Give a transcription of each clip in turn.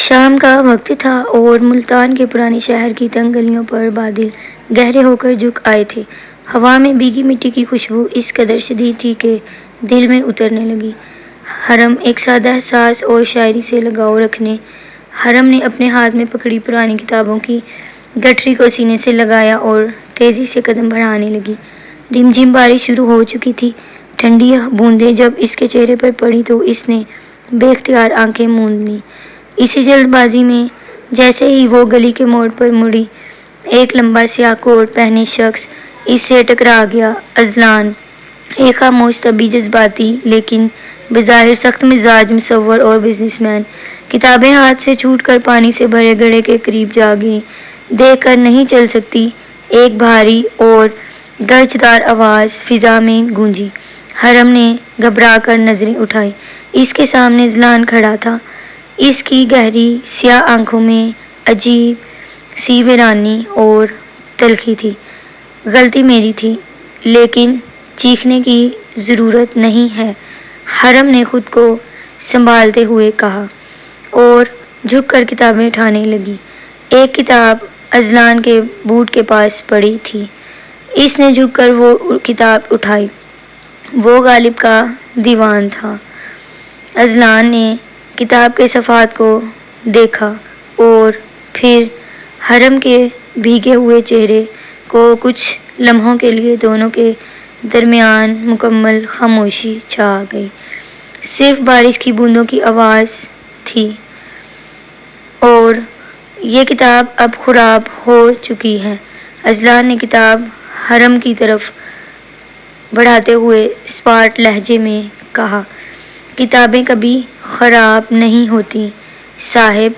شام کا وقت تھا اور ملتان کے پرانے شہر کی تنگ گلیوں پر بادل گہرے ہو کر جھک آئے تھے۔ ہوا میں بھیگی مٹی کی خوشبو اس قدر شدید تھی کہ دل میں اترنے لگی۔ حرم ایک سادہ احساس اور شاعری سے لگاؤ رکھنے حرم نے اپنے ہاتھ میں پکڑی پرانی کتابوں کی گٹھری کو سینے سے لگایا اور تیزی سے قدم بڑھانے لگی۔ رم جھم بارش شروع ہو چکی تھی۔ ٹھنڈی بوندیں جب اس کے چہرے پر پڑی تو اس نے بے اختیار آنکھیں موند لیں۔ اسی جلد بازی میں جیسے ہی وہ گلی کے موڑ پر مڑی، ایک لمبا سیاہ کوٹ پہنے شخص اس سے ٹکرا گیا۔ اذلان، ایک خاموش طبی، جذباتی لیکن بظاہر سخت مزاج مصور اور بزنس مین، کتابیں ہاتھ سے چھوٹ کر پانی سے بھرے گھڑے کے قریب جا گئی۔ دیکھ کر نہیں چل سکتی، ایک بھاری اور گرجدار آواز فضا میں گونجی۔ حرم نے گھبرا کر نظریں اٹھائیں۔ اس کے سامنے اذلان کھڑا تھا۔ اس کی گہری سیاہ آنکھوں میں عجیب سی ویرانی اور تلخی تھی۔ غلطی میری تھی، لیکن چیخنے کی ضرورت نہیں ہے، حرم نے خود کو سنبھالتے ہوئے کہا، اور جھک کر کتابیں اٹھانے لگی۔ ایک کتاب اذلان کے بوٹ کے پاس پڑی تھی۔ اس نے جھک کر وہ کتاب اٹھائی۔ وہ غالب کا دیوان تھا۔ اذلان نے کتاب کے صفحات کو دیکھا اور پھر حرم کے بھیگے ہوئے چہرے کو۔ کچھ لمحوں کے لیے دونوں کے درمیان مکمل خاموشی چھا گئی۔ صرف بارش کی بوندوں کی آواز تھی، اور یہ کتاب اب خراب ہو چکی ہے۔ اذلان نے کتاب حرم کی طرف بڑھاتے ہوئے اسپاٹ لہجے میں کہا، کتابیں کبھی خراب نہیں ہوتی صاحب،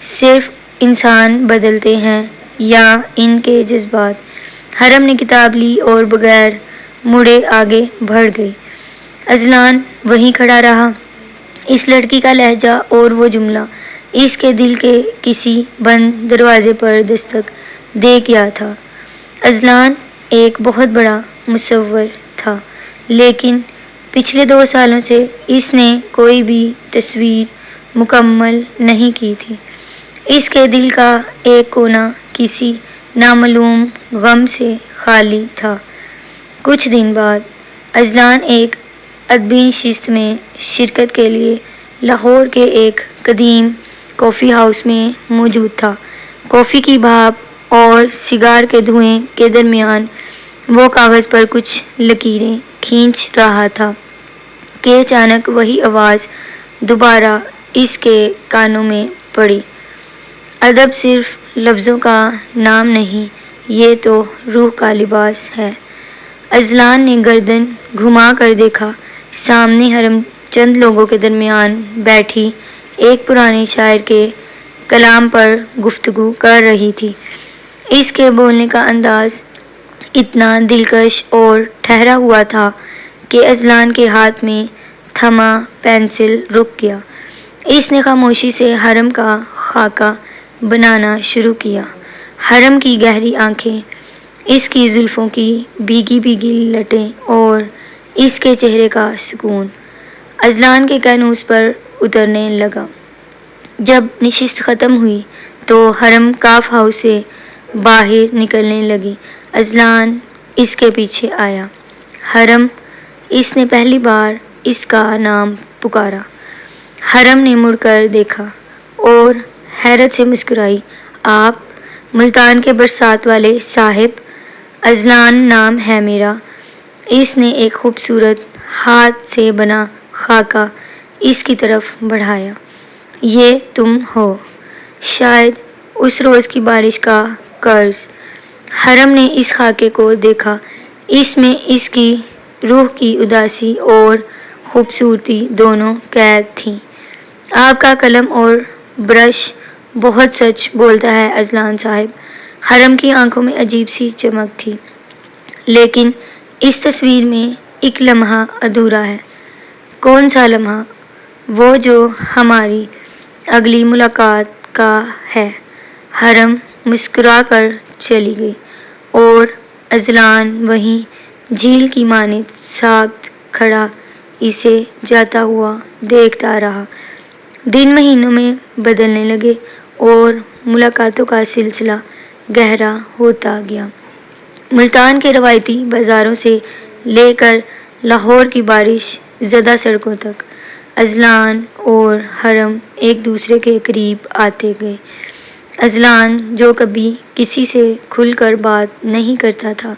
صرف انسان بدلتے ہیں یا ان کے جذبات۔ حرم نے کتاب لی اور بغیر مڑے آگے بڑھ گئی۔ اذلان وہیں کھڑا رہا۔ اس لڑکی کا لہجہ اور وہ جملہ اس کے دل کے کسی بند دروازے پر دستک دے گیا تھا۔ اذلان ایک بہت بڑا مصور تھا، لیکن پچھلے 2 سالوں سے اس نے کوئی بھی تصویر مکمل نہیں کی تھی۔ اس کے دل کا ایک کونا کسی نامعلوم غم سے خالی تھا۔ کچھ دن بعد اذلان ایک ادبی نشست میں شرکت کے لیے لاہور کے ایک قدیم کافی ہاؤس میں موجود تھا۔ کافی کی بھاپ اور سگار کے دھوئیں کے درمیان وہ کاغذ پر کچھ لکیریں کھینچ رہا تھا کہ اچانک وہی آواز دوبارہ اس کے کانوں میں پڑی، ادب صرف لفظوں کا نام نہیں، یہ تو روح کا لباس ہے۔ اذلان نے گردن گھما کر دیکھا۔ سامنے حرم چند لوگوں کے درمیان بیٹھی ایک پرانے شاعر کے کلام پر گفتگو کر رہی تھی۔ اس کے بولنے کا انداز اتنا دلکش اور ٹھہرا ہوا تھا کہ اذلان کے ہاتھ میں تھما پنسل رک گیا۔ اس نے خاموشی سے حرم کا خاکہ بنانا شروع کیا۔ حرم کی گہری آنکھیں، اس کی زلفوں کی بھیگی بھیگی لٹیں اور اس کے چہرے کا سکون اذلان کے کانوس پر اترنے لگا۔ جب نشست ختم ہوئی تو حرم کاف ہاؤس سے باہر نکلنے لگی۔ اذلان اس کے پیچھے آیا۔ حرم، اس نے پہلی بار اس کا نام پکارا۔ حرم نے مڑ کر دیکھا اور حیرت سے مسکرائی۔ آپ ملتان کے برسات والے صاحب؟ اذلان نام ہے میرا۔ اس نے ایک خوبصورت ہاتھ سے بنا خاکہ اس کی طرف بڑھایا۔ یہ تم ہو؟ شاید اس روز کی بارش کا قرض۔ حرم نے اس خاکے کو دیکھا۔ اس میں اس کی روح کی اداسی اور خوبصورتی دونوں قید تھیں۔ آپ کا قلم اور برش بہت سچ بولتا ہے اذلان صاحب۔ حرم کی آنکھوں میں عجیب سی چمک تھی۔ لیکن اس تصویر میں ایک لمحہ ادھورا ہے۔ کون سا لمحہ؟ وہ جو ہماری اگلی ملاقات کا ہے۔ حرم مسکرا کر چلی گئی اور اذلان وہیں جھیل کی مانند ساکت کھڑا اسے جاتا ہوا دیکھتا رہا۔ دن مہینوں میں بدلنے لگے اور ملاقاتوں کا سلسلہ گہرا ہوتا گیا۔ ملتان کے روایتی بازاروں سے لے کر لاہور کی بارش زدہ سڑکوں تک اذلان اور حرم ایک دوسرے کے قریب آتے گئے۔ اذلان جو کبھی کسی سے کھل کر بات نہیں کرتا تھا،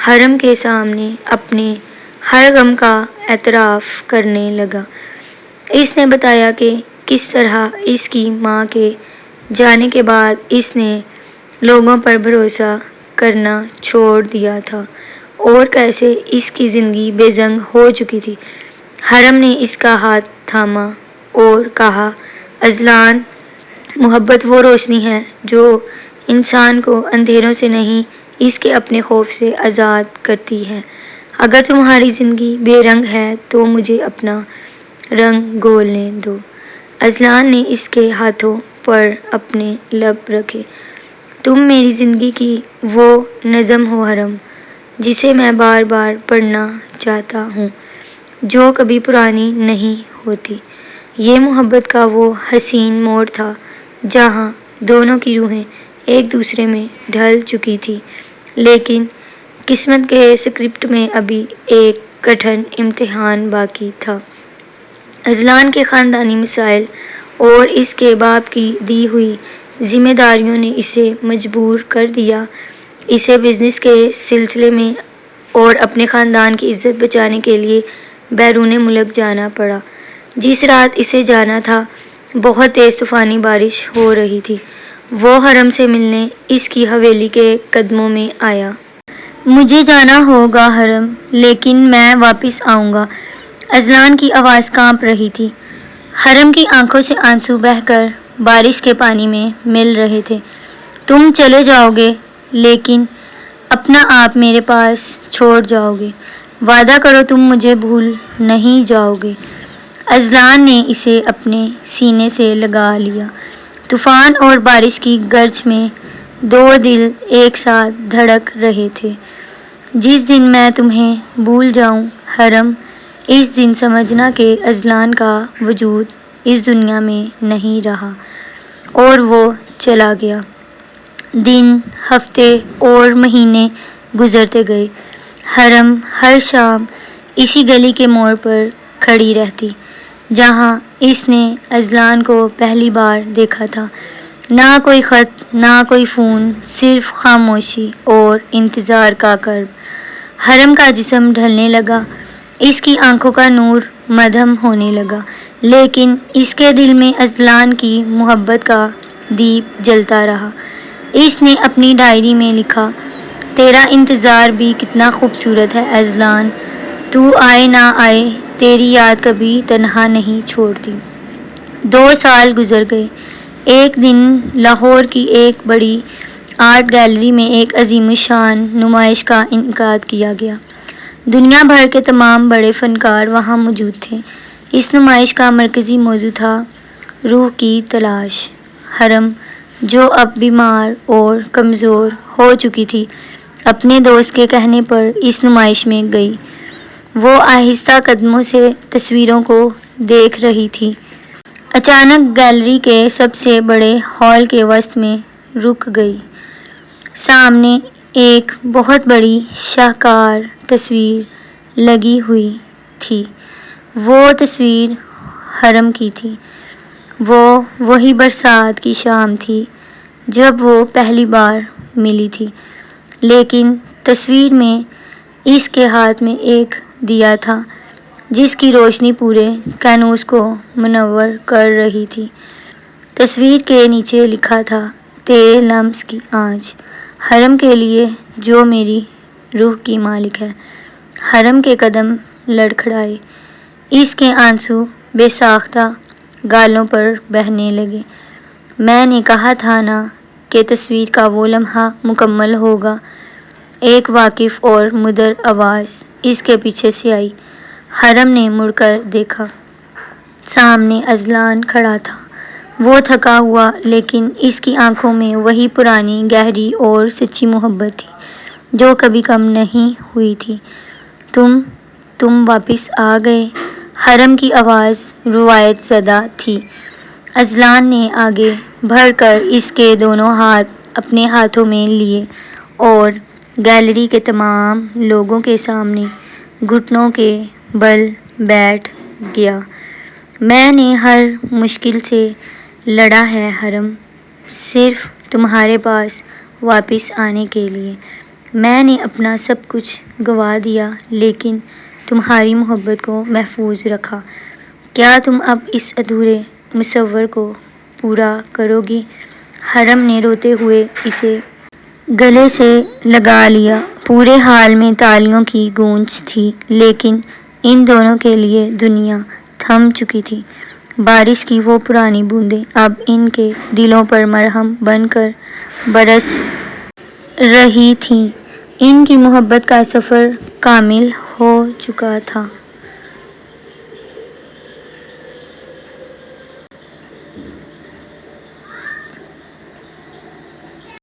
حرم کے سامنے اپنے ہر غم کا اعتراف کرنے لگا۔ اس نے بتایا کہ کس طرح اس کی ماں کے جانے کے بعد اس نے لوگوں پر بھروسہ کرنا چھوڑ دیا تھا اور کیسے اس کی زندگی بے زنگ ہو چکی تھی۔ حرم نے اس کا ہاتھ تھاما اور کہا، اذلان، محبت وہ روشنی ہے جو انسان کو اندھیروں سے نہیں، اس کے اپنے خوف سے آزاد کرتی ہے۔ اگر تمہاری زندگی بے رنگ ہے تو مجھے اپنا رنگ گھولنے دو۔ اذلان نے اس کے ہاتھوں پر اپنے لب رکھے۔ تم میری زندگی کی وہ نظم ہو حرم، جسے میں بار بار پڑھنا چاہتا ہوں، جو کبھی پرانی نہیں ہوتی۔ یہ محبت کا وہ حسین موڑ تھا جہاں دونوں کی روحیں ایک دوسرے میں ڈھل چکی تھی، لیکن قسمت کے اسکرپٹ میں ابھی ایک کٹھن امتحان باقی تھا۔ اذلان کے خاندانی مسائل اور اس کے باپ کی دی ہوئی ذمہ داریوں نے اسے مجبور کر دیا۔ اسے بزنس کے سلسلے میں اور اپنے خاندان کی عزت بچانے کے لیے بیرون ملک جانا پڑا۔ جس رات اسے جانا تھا، بہت تیز طوفانی بارش ہو رہی تھی۔ وہ حرم سے ملنے اس کی حویلی کے قدموں میں آیا۔ مجھے جانا ہوگا حرم، لیکن میں واپس آؤں گا۔ اذلان کی آواز کانپ رہی تھی۔ حرم کی آنکھوں سے آنسو بہہ کر بارش کے پانی میں مل رہے تھے۔ تم چلے جاؤ گے، لیکن اپنا آپ میرے پاس چھوڑ جاؤ گے۔ وعدہ کرو تم مجھے بھول نہیں جاؤ گے۔ اذلان نے اسے اپنے سینے سے لگا لیا۔ طوفان اور بارش کی گرج میں دو دل ایک ساتھ دھڑک رہے تھے۔ جس دن میں تمہیں بھول جاؤں حرم، اس دن سمجھنا کہ اذلان کا وجود اس دنیا میں نہیں رہا۔ اور وہ چلا گیا۔ دن، ہفتے اور مہینے گزرتے گئے۔ حرم ہر شام اسی گلی کے موڑ پر کھڑی رہتی جہاں اس نے اذلان کو پہلی بار دیکھا تھا۔ نہ کوئی خط، نہ کوئی فون، صرف خاموشی اور انتظار کا کرب۔ حرم کا جسم ڈھلنے لگا، اس کی آنکھوں کا نور مدھم ہونے لگا، لیکن اس کے دل میں اذلان کی محبت کا دیپ جلتا رہا۔ اس نے اپنی ڈائری میں لکھا، تیرا انتظار بھی کتنا خوبصورت ہے اذلان، تو آئے نہ آئے تیری یاد کبھی تنہا نہیں چھوڑتی۔ 2 سال گزر گئے۔ ایک دن لاہور کی ایک بڑی آرٹ گیلری میں ایک عظیم الشان نمائش کا انعقاد کیا گیا۔ دنیا بھر کے تمام بڑے فنکار وہاں موجود تھے۔ اس نمائش کا مرکزی موضوع تھا روح کی تلاش۔ حرم، جو اب بیمار اور کمزور ہو چکی تھی، اپنے دوست کے کہنے پر اس نمائش میں گئی۔ وہ آہستہ قدموں سے تصویروں کو دیکھ رہی تھی۔ اچانک گیلری کے سب سے بڑے ہال کے وسط میں رک گئی۔ سامنے ایک بہت بڑی شاہکار تصویر لگی ہوئی تھی۔ وہ تصویر حرم کی تھی۔ وہ وہی برسات کی شام تھی جب وہ پہلی بار ملی تھی، لیکن تصویر میں اس کے ہاتھ میں ایک دیا تھا جس کی روشنی پورے کینوس کو منور کر رہی تھی۔ تصویر کے نیچے لکھا تھا، تیرے لمس کی آنچ، حرم کے لیے جو میری روح کی مالک ہے۔ حرم کے قدم لڑکھڑائے، اس کے آنسو بے ساختہ گالوں پر بہنے لگے۔ میں نے کہا تھا نا کہ تصویر کا وہ لمحہ مکمل ہوگا۔ ایک واقف اور مدر آواز اس کے پیچھے سے آئی۔ حرم نے مڑ کر دیکھا۔ سامنے اذلان کھڑا تھا۔ وہ تھکا ہوا، لیکن اس کی آنکھوں میں وہی پرانی گہری اور سچی محبت تھی جو کبھی کم نہیں ہوئی تھی۔ تم واپس آ گئے۔ حرم کی آواز روایت زدہ تھی۔ اذلان نے آگے بڑھ کر اس کے دونوں ہاتھ اپنے ہاتھوں میں لیے اور گیلری کے تمام لوگوں کے سامنے گھٹنوں کے بل بیٹھ گیا۔ میں نے ہر مشکل سے لڑا ہے حرم، صرف تمہارے پاس واپس آنے کے لیے۔ میں نے اپنا سب کچھ گنوا دیا لیکن تمہاری محبت کو محفوظ رکھا۔ کیا تم اب اس ادھورے تصور کو پورا کرو گی؟ حرم نے روتے ہوئے اسے گلے سے لگا لیا۔ پورے ہال میں تالیوں کی گونج تھی لیکن ان دونوں کے لیے دنیا تھم چکی تھی۔ بارش کی وہ پرانی بوندیں اب ان کے دلوں پر مرہم بن کر برس رہی تھیں۔ ان کی محبت کا سفر کامل ہو چکا تھا۔